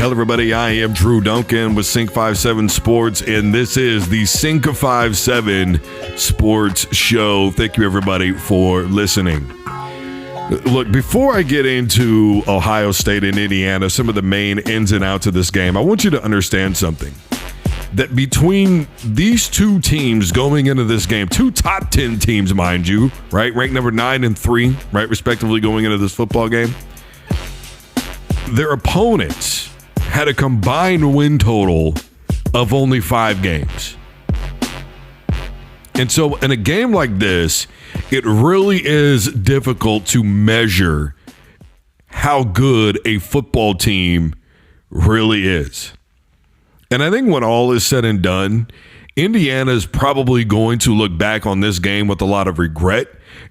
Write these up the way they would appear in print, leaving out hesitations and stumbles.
Hello, everybody. I am Drew Duncan with Sync 57 Sports, and this is the Sync 57 Sports Show. Thank you, everybody, for listening. Look, before I get into Ohio State and Indiana, some of the main ins and outs of this game, I want you to understand something. That between these two teams going into this game, two top 10 teams, mind you, right? Ranked number 9 and 3, right, respectively, going into this football game. Their opponents had a combined win total of only 5 games. And so in a game like this, it really is difficult to measure how good a football team really is. And I think when all is said and done, Indiana is probably going to look back on this game with a lot of regret,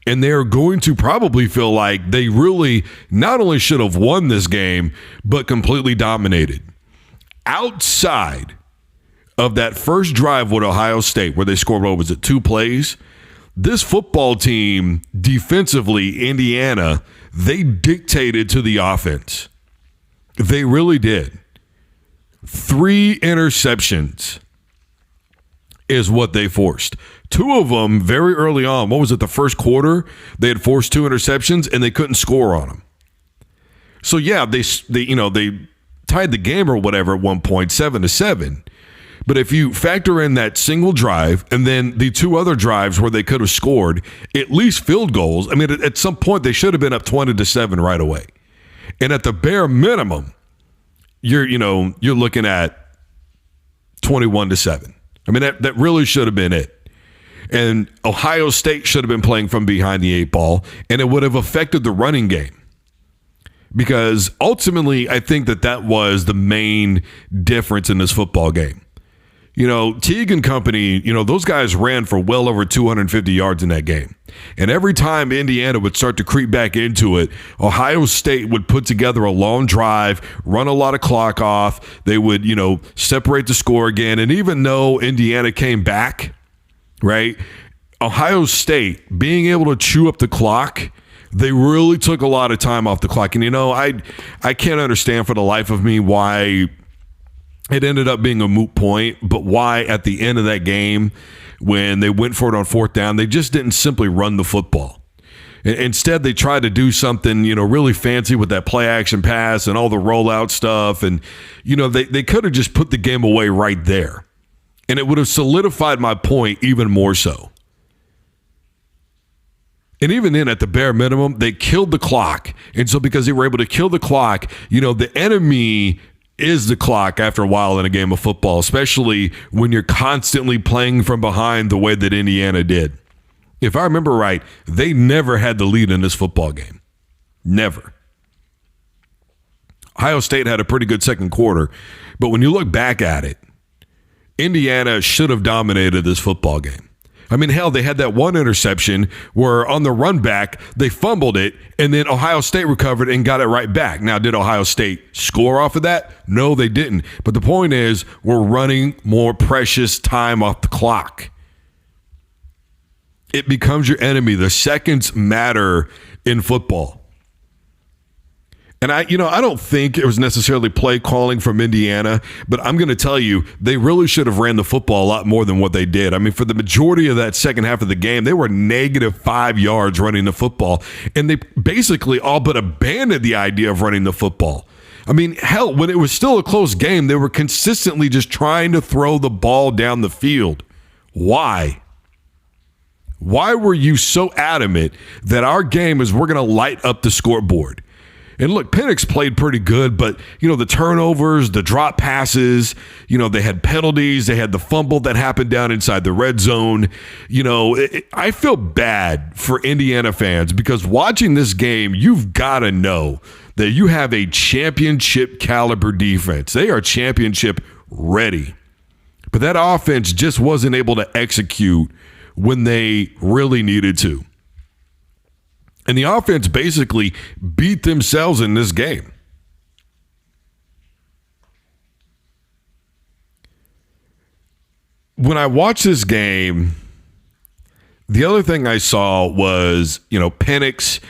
and they're going to probably feel like they really not only should have won this game, but completely dominated. Outside of that first drive with Ohio State, where they scored, what was it, 2 plays? This football team, defensively, Indiana, they dictated to the offense. They really did. 3 interceptions is what they forced. 2 of them very early on. What was it, the first quarter? They had forced 2 interceptions and they couldn't score on them. So yeah, they tied the game or whatever at one point, 7-7. But if you factor in that single drive and then the 2 other drives where they could have scored at least field goals, I mean, at some point they should have been up 20-7 right away. And at the bare minimum, you're looking at 21-7. I mean, that really should have been it. And Ohio State should have been playing from behind the 8 ball, and it would have affected the running game. Because ultimately, I think that was the main difference in this football game. Teague and company, those guys ran for well over 250 yards in that game. And every time Indiana would start to creep back into it, Ohio State would put together a long drive, run a lot of clock off. They would, separate the score again. And even though Indiana came back, right, Ohio State being able to chew up the clock, they really took a lot of time off the clock. And, I can't understand for the life of me why it ended up being a moot point, but why at the end of that game, when they went for it on 4th down, they just didn't simply run the football. Instead, they tried to do something, really fancy with that play action pass and all the rollout stuff. And, they could have just put the game away right there. And it would have solidified my point even more so. And even then, at the bare minimum, they killed the clock. And so because they were able to kill the clock, the enemy is the clock after a while in a game of football, especially when you're constantly playing from behind the way that Indiana did. If I remember right, they never had the lead in this football game. Never. Ohio State had a pretty good second quarter, but when you look back at it, Indiana should have dominated this football game. I mean, hell, they had that one interception where on the run back, they fumbled it, and then Ohio State recovered and got it right back. Now, did Ohio State score off of that? No, they didn't. But the point is, we're running more precious time off the clock. It becomes your enemy. The seconds matter in football. And I don't think it was necessarily play calling from Indiana, but I'm going to tell you, they really should have ran the football a lot more than what they did. I mean, for the majority of that second half of the game, they were -5 yards running the football, and they basically all but abandoned the idea of running the football. I mean, hell, when it was still a close game, they were consistently just trying to throw the ball down the field. Why? Why were you so adamant that our game is we're going to light up the scoreboard? And look, Penix played pretty good, but, the turnovers, the drop passes, they had penalties. They had the fumble that happened down inside the red zone. I feel bad for Indiana fans because watching this game, you've got to know that you have a championship caliber defense. They are championship ready. But that offense just wasn't able to execute when they really needed to. And the offense basically beat themselves in this game. When I watched this game, the other thing I saw was, Penix.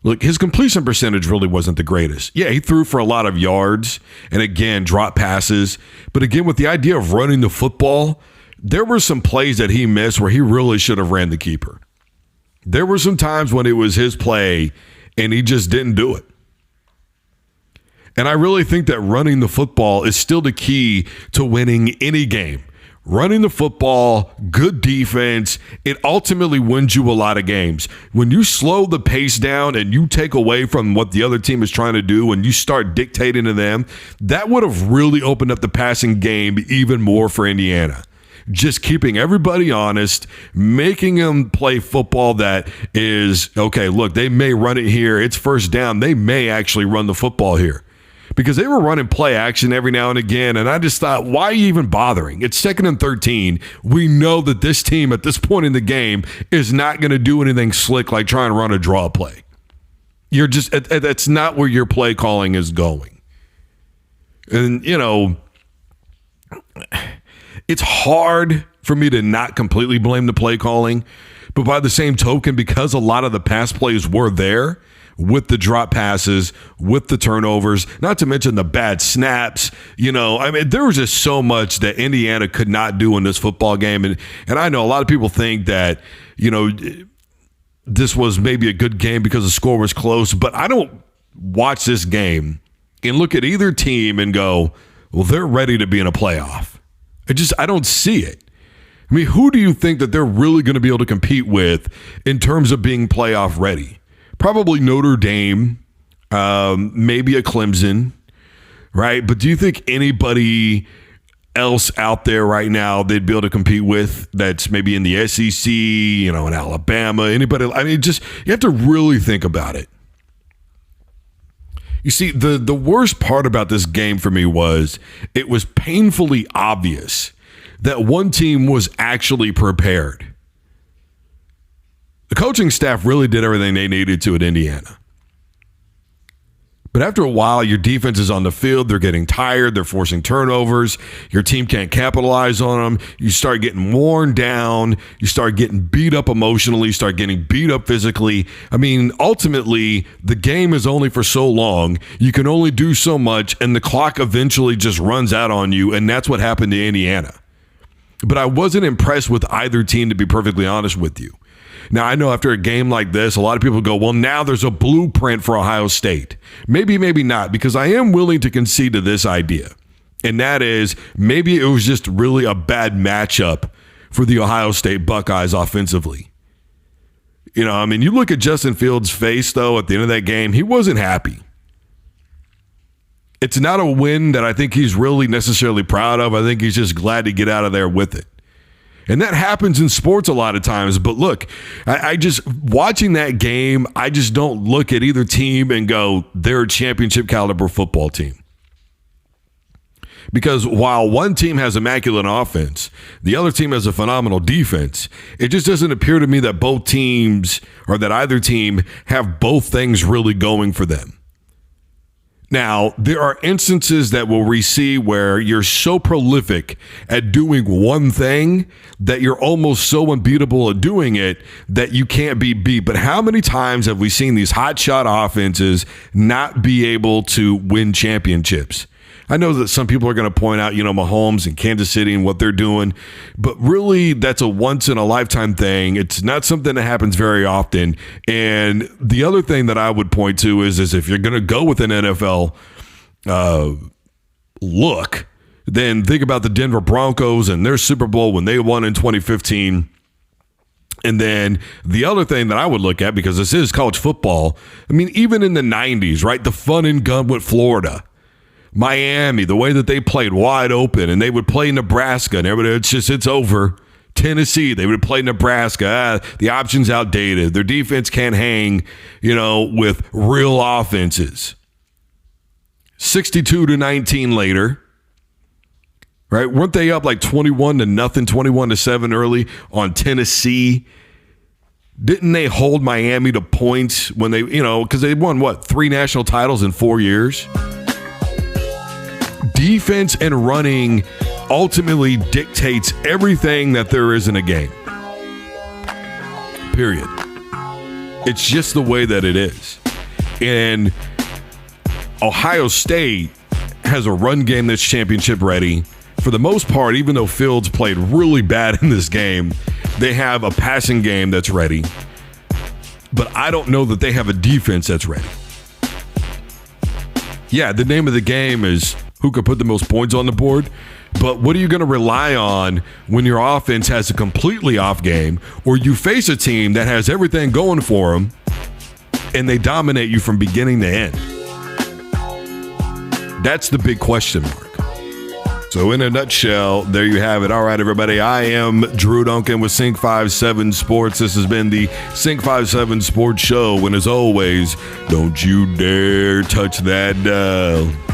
Look, his completion percentage really wasn't the greatest. Yeah, he threw for a lot of yards and, again, drop passes. But, again, with the idea of running the football, there were some plays that he missed where he really should have ran the keeper. There were some times when it was his play and he just didn't do it. And I really think that running the football is still the key to winning any game. Running the football, good defense, it ultimately wins you a lot of games. When you slow the pace down and you take away from what the other team is trying to do and you start dictating to them, that would have really opened up the passing game even more for Indiana. Just keeping everybody honest, making them play football that is, okay, look, they may run it here. It's first down. They may actually run the football here. Because they were running play action every now and again, and I just thought, why are you even bothering? It's 2nd and 13. We know that this team at this point in the game is not going to do anything slick like trying to run a draw play. You're just, that's not where your play calling is going. And, you know, it's hard for me to not completely blame the play calling, but by the same token, because a lot of the pass plays were there, with the drop passes, with the turnovers, not to mention the bad snaps. You know, I mean, there was just so much that Indiana could not do in this football game. And I know a lot of people think that, you know, this was maybe a good game because the score was close, but I don't watch this game and look at either team and go, well, they're ready to be in a playoff. I don't see it. I mean, who do you think that they're really going to be able to compete with in terms of being playoff ready? Probably Notre Dame, maybe a Clemson, right? But do you think anybody else out there right now they'd be able to compete with that's maybe in the SEC, you know, in Alabama, anybody? I mean, just you have to really think about it. You see, the worst part about this game for me was it was painfully obvious that one team was actually prepared. The coaching staff really did everything they needed to at Indiana. But after a while, your defense is on the field. They're getting tired. They're forcing turnovers. Your team can't capitalize on them. You start getting worn down. You start getting beat up emotionally. You start getting beat up physically. I mean, ultimately, the game is only for so long. You can only do so much, and the clock eventually just runs out on you, and that's what happened to Indiana. But I wasn't impressed with either team, to be perfectly honest with you. Now, I know after a game like this, a lot of people go, well, now there's a blueprint for Ohio State. Maybe, maybe not, because I am willing to concede to this idea. And that is, maybe it was just really a bad matchup for the Ohio State Buckeyes offensively. You know, I mean, you look at Justin Fields' face, though, at the end of that game, he wasn't happy. It's not a win that I think he's really necessarily proud of. I think he's just glad to get out of there with it. And that happens in sports a lot of times. But look, I just, watching that game, I just don't look at either team and go, they're a championship caliber football team. Because while one team has immaculate offense, the other team has a phenomenal defense, it just doesn't appear to me that both teams, or that either team, have both things really going for them. Now, there are instances that we see where you're so prolific at doing one thing that you're almost so unbeatable at doing it that you can't be beat. But how many times have we seen these hotshot offenses not be able to win championships? I know that some people are going to point out, you know, Mahomes and Kansas City and what they're doing, but really that's a once-in-a-lifetime thing. It's not something that happens very often. And the other thing that I would point to is if you're going to go with an NFL look, then think about the Denver Broncos and their Super Bowl when they won in 2015. And then the other thing that I would look at, because this is college football, I mean, even in the 90s, right, the fun and gun with Florida, Miami, the way that they played wide open, and they would play Nebraska, and everybody, it's over. Tennessee, they would play Nebraska. The option's outdated. Their defense can't hang, you know, with real offenses. 62-19 later, right? Weren't they up like 21-0, 21-7 early on Tennessee? Didn't they hold Miami to points when they, you know, because they won, 3 national titles in 4 years? Defense and running ultimately dictates everything that there is in a game. Period. It's just the way that it is. And Ohio State has a run game that's championship ready. For the most part, even though Fields played really bad in this game, they have a passing game that's ready. But I don't know that they have a defense that's ready. Yeah, the name of the game is who could put the most points on the board. But what are you going to rely on when your offense has a completely off game, or you face a team that has everything going for them and they dominate you from beginning to end? That's the big question mark. So in a nutshell, there you have it. All right, everybody. I am Drew Duncan with Sync 57 Sports. This has been the Sync 57 Sports Show. And as always, don't you dare touch that dial.